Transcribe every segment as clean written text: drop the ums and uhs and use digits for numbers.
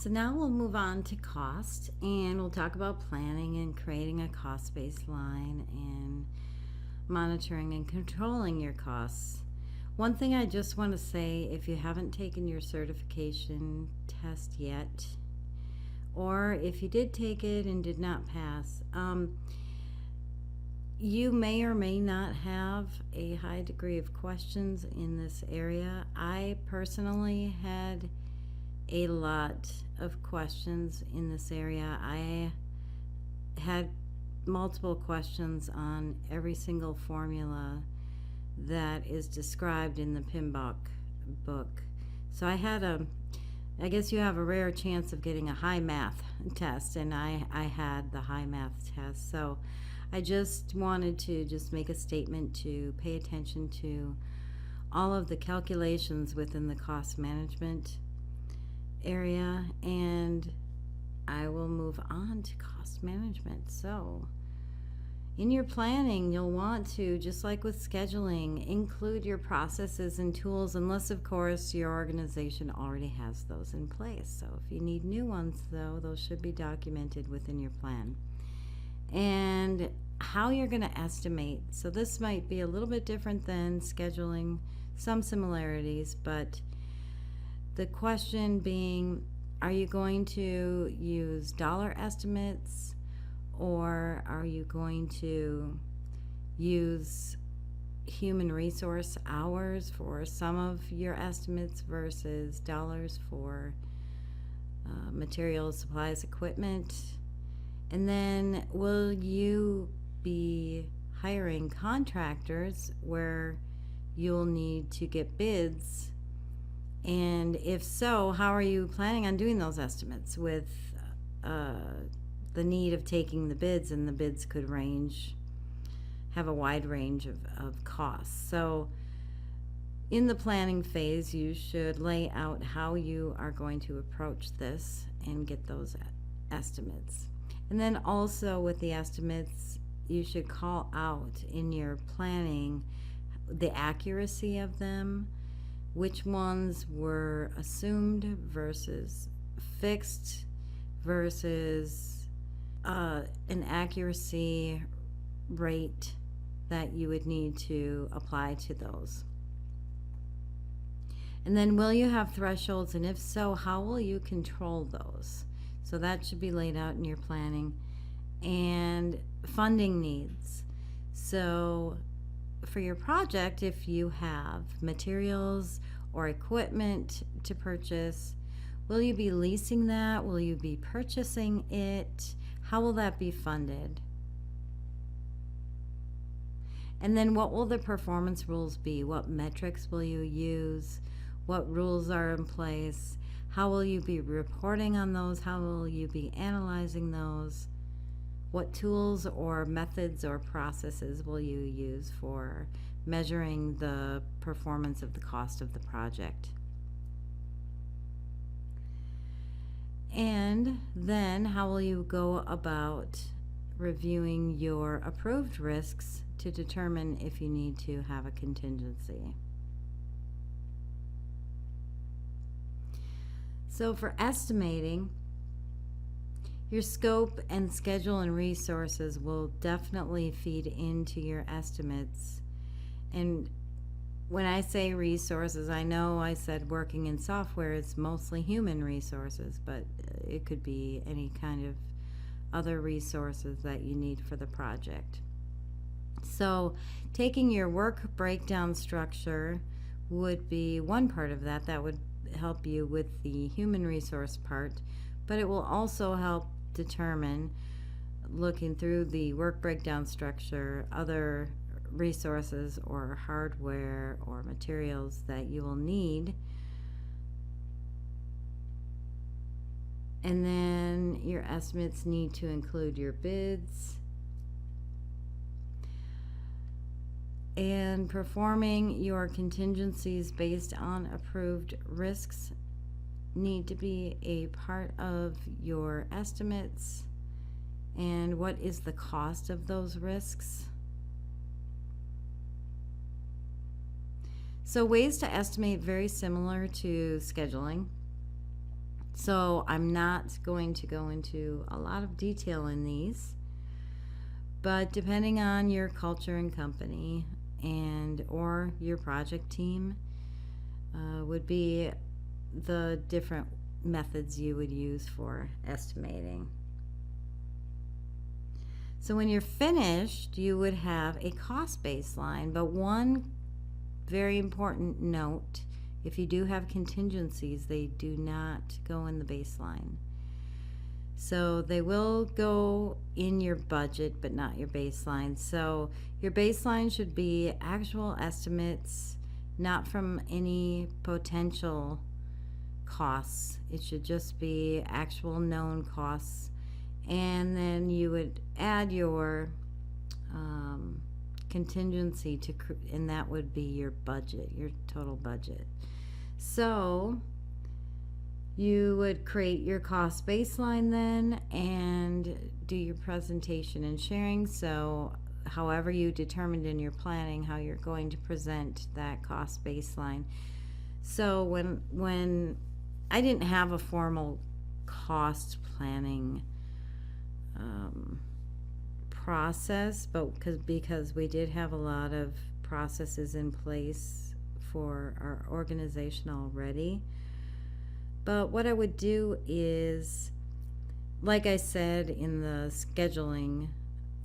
So now we'll move on to cost, and we'll talk about planning and creating a cost baseline and monitoring and controlling your costs. One thing I just want to say, if you haven't taken your certification test yet, or if you did take it and did not pass, you may or may not have a high degree of questions in this area. I personally had a lot of questions in this area. I had multiple questions on every single formula that is described in the PMBOK book. So I guess you have a rare chance of getting a high math test, and I had the high math test. So I just wanted to just make a statement to pay attention to all of the calculations within the cost management area, and I will move on to cost management. So in your planning, you'll want to, just like with scheduling, include your processes and tools, unless of course your organization already has those in place. So if you need new ones, though, those should be documented within your plan. And how you're going to estimate. So this might be a little bit different than scheduling, some similarities, but the question being, are you going to use dollar estimates, or are you going to use human resource hours for some of your estimates versus dollars for materials, supplies, equipment? And then will you be hiring contractors where you'll need to get bids? And if so, how are you planning on doing those estimates with the need of taking the bids? And the bids could have a wide range of costs. So in the planning phase, you should lay out how you are going to approach this and get those estimates. And then also with the estimates, you should call out in your planning the accuracy of them, which ones were assumed versus fixed versus an accuracy rate that you would need to apply to those. And then will you have thresholds, and if so, how will you control those? So that should be laid out in your planning. And funding needs. So for your project, if you have materials or equipment to purchase, will you be leasing that? Will you be purchasing it? How will that be funded? And then what will the performance rules be? What metrics will you use? What rules are in place? How will you be reporting on those? How will you be analyzing those? What tools or methods or processes will you use for measuring the performance of the cost of the project? And then how will you go about reviewing your approved risks to determine if you need to have a contingency? So for estimating, your scope and schedule and resources will definitely feed into your estimates. And when I say resources, I know I said working in software is mostly human resources, but it could be any kind of other resources that you need for the project. So taking your work breakdown structure would be one part of that. That would help you with the human resource part, but it will also help determine, looking through the work breakdown structure, other resources or hardware or materials that you will need. And then your estimates need to include your bids, and performing your contingencies based on approved risks need to be a part of your estimates. And what is the cost of those risks? So ways to estimate, very similar to scheduling. So I'm not going to go into a lot of detail in these, but depending on your culture and company and or your project team, would be the different methods you would use for estimating. So when you're finished, you would have a cost baseline, but one very important note, if you do have contingencies, they do not go in the baseline. So they will go in your budget, but not your baseline. So your baseline should be actual estimates, not from any potential costs. It should just be actual known costs. And then you would add your contingency to, and that would be your budget, your total budget. So you would create your cost baseline then and do your presentation and sharing. So however you determined in your planning how you're going to present that cost baseline. So when I didn't have a formal cost planning process, but because we did have a lot of processes in place for our organization already. But what I would do is, like I said, in the scheduling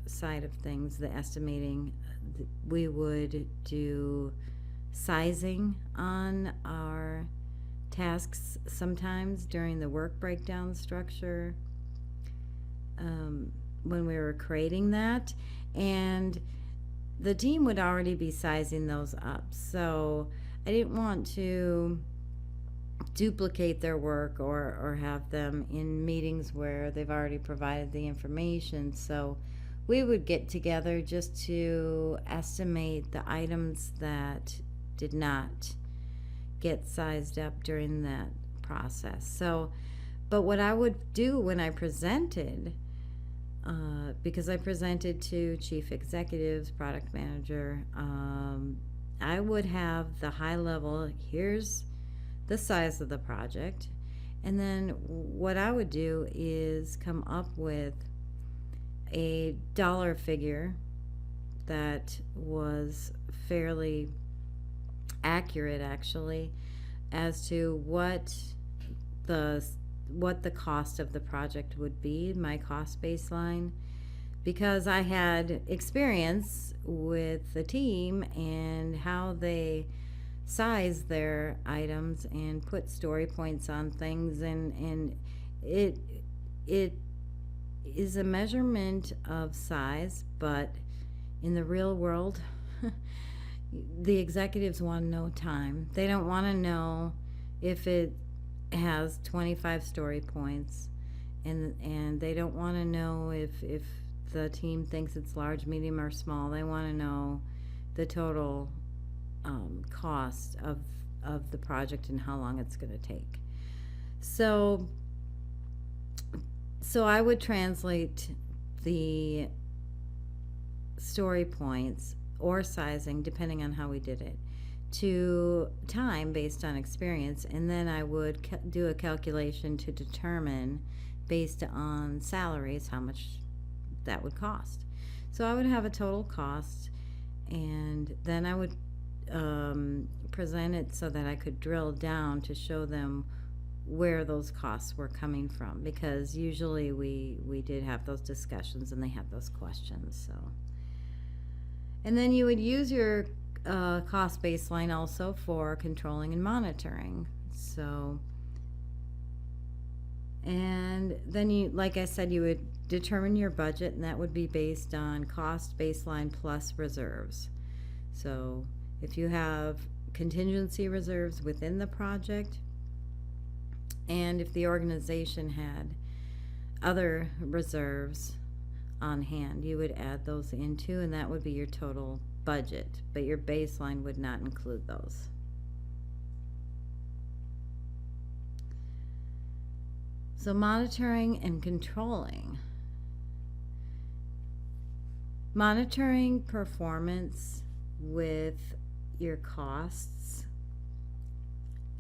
side of things, the estimating, we would do sizing on our tasks sometimes during the work breakdown structure when we were creating that, and the team would already be sizing those up. So I didn't want to duplicate their work or have them in meetings where they've already provided the information. So we would get together just to estimate the items that did not get sized up during that process. So, but what I would do when I presented, because I presented to chief executives, product manager, I would have the high level, here's the size of the project, and then what I would do is come up with a dollar figure that was fairly accurate actually as to what the cost of the project would be, my cost baseline, because I had experience with the team and how they size their items and put story points on things, and it is a measurement of size, but in the real world the executives want to know time. They don't want to know if it has 25 story points, and they don't want to know if the team thinks it's large, medium, or small. They want to know the total cost of the project and how long it's going to take. So I would translate the story points or sizing, depending on how we did it, to time based on experience, and then I would do a calculation to determine based on salaries how much that would cost. So I would have a total cost, and then I would present it so that I could drill down to show them where those costs were coming from, because usually we did have those discussions and they had those questions. So, and then you would use your cost baseline also for controlling and monitoring. So, and then you, like I said, you would determine your budget, and that would be based on cost baseline plus reserves. So if you have contingency reserves within the project, and if the organization had other reserves on hand, you would add those into, and that would be your total budget, but your baseline would not include those. So monitoring and controlling. Monitoring performance with your costs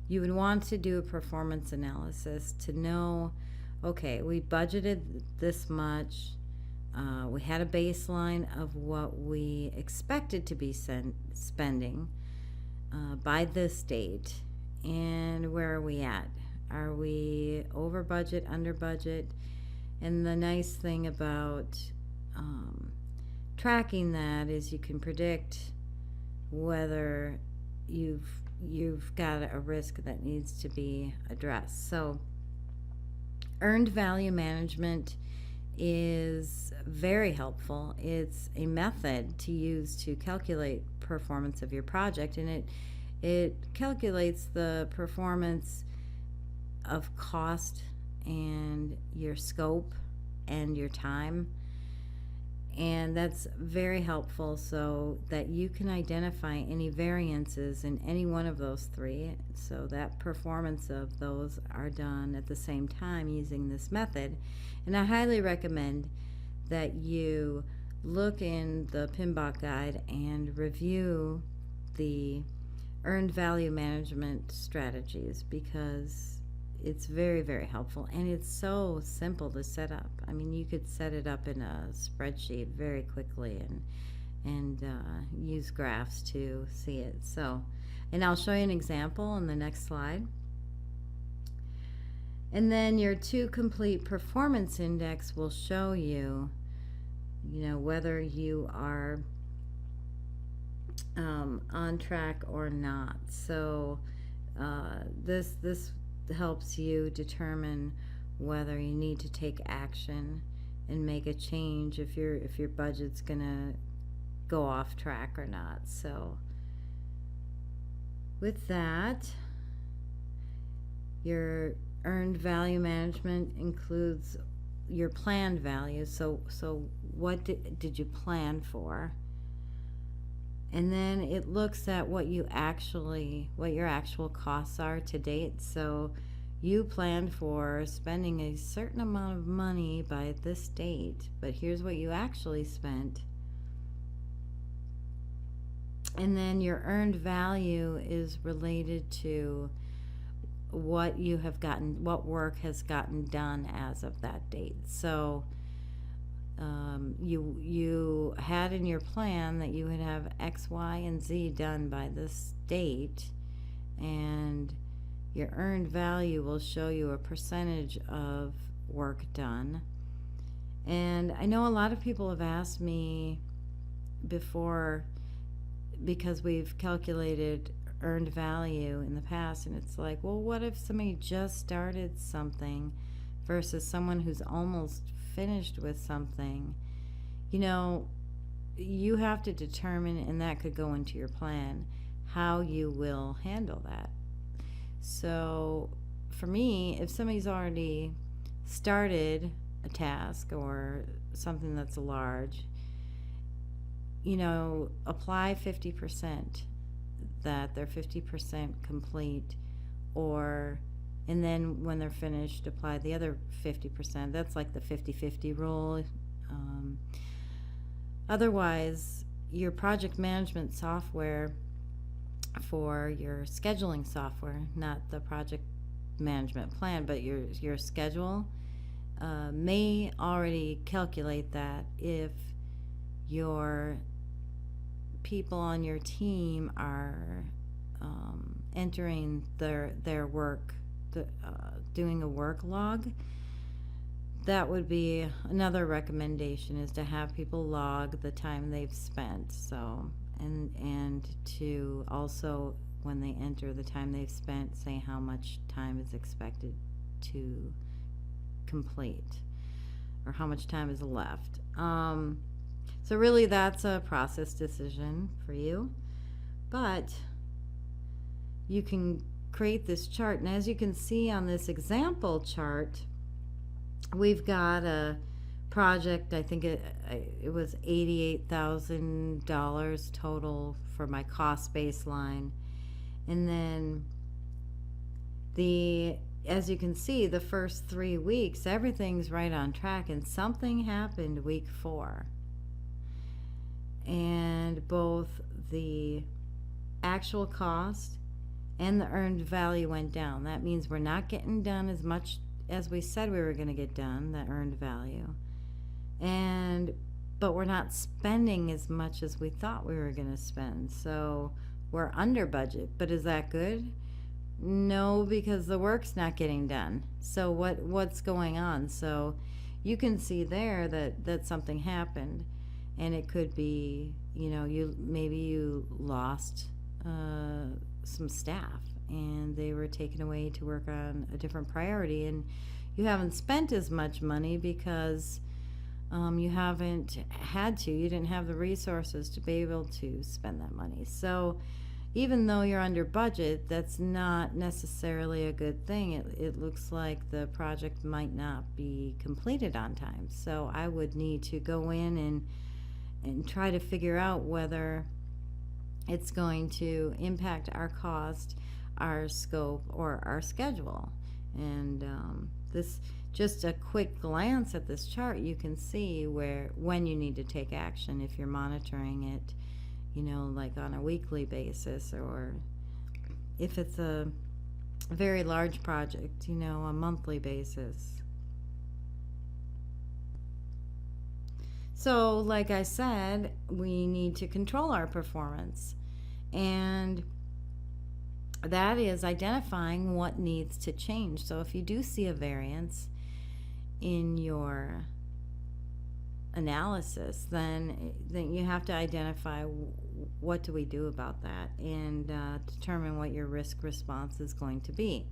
you would want to do a performance analysis to know, okay, we budgeted this much, we had a baseline of what we expected to be spending by this date, and where are we at? Are we over budget, under budget? And the nice thing about tracking that is you can predict whether you've got a risk that needs to be addressed. So earned value management is very helpful. It's a method to use to calculate performance of your project, and it calculates the performance of cost and your scope and your time, and that's very helpful so that you can identify any variances in any one of those three, so that performance of those are done at the same time using this method. And I highly recommend that you look in the PMBOK guide and review the earned value management strategies, because it's very, very helpful, and it's so simple to set up. I mean, you could set it up in a spreadsheet very quickly and use graphs to see it. So, and I'll show you an example in the next slide. And then your 2 complete performance index will show you, whether you are on track or not. So this helps you determine whether you need to take action and make a change if your budget's gonna go off track or not. So with that, your earned value management includes your planned value. So what did you plan for? And then it looks at what your actual costs are to date. So you planned for spending a certain amount of money by this date, but here's what you actually spent. And then your earned value is related to what work has gotten done as of that date. So you had in your plan that you would have X, Y, and Z done by this date, and your earned value will show you a percentage of work done. And I know a lot of people have asked me before, because we've calculated earned value in the past, and it's like, well, what if somebody just started something versus someone who's almost finished with something? You have to determine, and that could go into your plan, how you will handle that. So for me, if somebody's already started a task or something that's large, apply 50%, that they're 50% complete, and then when they're finished, apply the other 50%. That's like the 50-50 rule. Otherwise, your project management software for your scheduling software, not the project management plan, but your schedule, may already calculate that if your people on your team are entering their work, doing a work log. That would be another recommendation, is to have people log the time they've spent. So and to also, when they enter the time they've spent, say how much time is expected to complete or how much time is left. So really that's a process decision for you, but you can create this chart. And as you can see on this example chart, we've got a project, I think it was $88,000 total for my cost baseline. And then as you can see, the first 3 weeks, everything's right on track, and something happened week 4. And both the actual cost and the earned value went down. That means we're not getting done as much as we said we were going to get done, the earned value. But we're not spending as much as we thought we were going to spend. So we're under budget. But is that good? No, because the work's not getting done. So what's going on? So you can see there that something happened, and it could be, maybe you lost some staff, and they were taken away to work on a different priority, and you haven't spent as much money because you haven't had to. You didn't have the resources to be able to spend that money. So even though you're under budget, that's not necessarily a good thing. It looks like the project might not be completed on time. So I would need to go in and try to figure out whether it's going to impact our cost, our scope, or our schedule. And this, just a quick glance at this chart, you can see when you need to take action if you're monitoring it, like on a weekly basis, or if it's a very large project, a monthly basis. So, like I said, we need to control our performance, and that is identifying what needs to change. So if you do see a variance in your analysis, then you have to identify what do we do about that, and determine what your risk response is going to be.